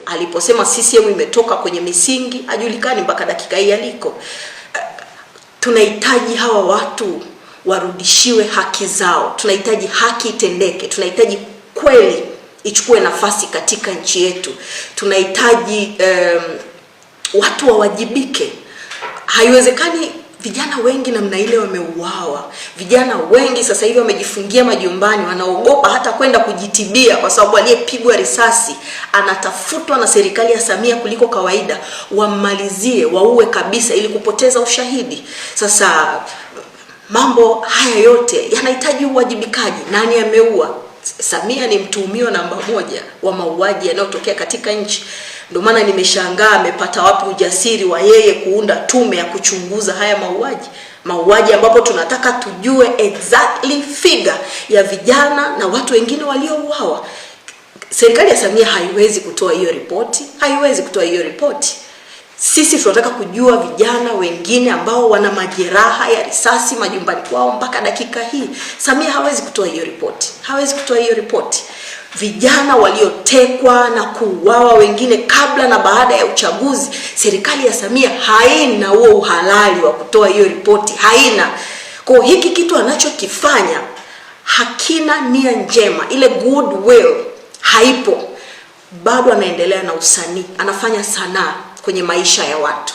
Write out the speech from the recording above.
aliposema CCM imetoka kwenye misingi, hajulikani mpaka dakika hii aliko. Tunahitaji hawa watu warudishiwe haki zao. Tunahitaji haki itendeke. Tunahitaji kweli ichukue nafasi katika nchi yetu. Tunahitaji watu wawajibike. Haiwezekani vijana wengi namna ile wameuawa. Vijana wengi sasa hivi wamejifungia majumbani, wanaogopa hata kwenda kujitibia kwa sababu aliyepigwa risasi anatafutwa na serikali ya Samia kuliko kawaida. Wammalizie, waue kabisa ili kupoteza ushahidi. Sasa mambo haya yote yanahitaji uwajibikaji. Nani ameua? Samia ni mtuhumiwa namba 1 wa mauaji yanayotokea katika nchi. Ndio maana nimeshangaa amepata wapi ujasiri wa yeye kuunda tume ya kuchunguza haya mauaji ambapo tunataka tujue exactly figure ya vijana na watu wengine waliouawa. Serikali ya Samia haiwezi kutoa hiyo ripoti. Sisi tunataka kujua vijana wengine ambao wana majeraha ya risasi majumbani kwao mpaka dakika hii. Samia hawezi kutoa hiyo ripoti. Vijana waliotekwa na kuuawa wengine kabla na baada ya uchaguzi, serikali ya Samia haina huo uhalali wa kutoa hiyo ripoti, haina. Kwa hiki kitu anachokifanya hakina nia njema, ile goodwill haipo. Bado anaendelea na usanii, anafanya sanaa kwenye maisha ya watu.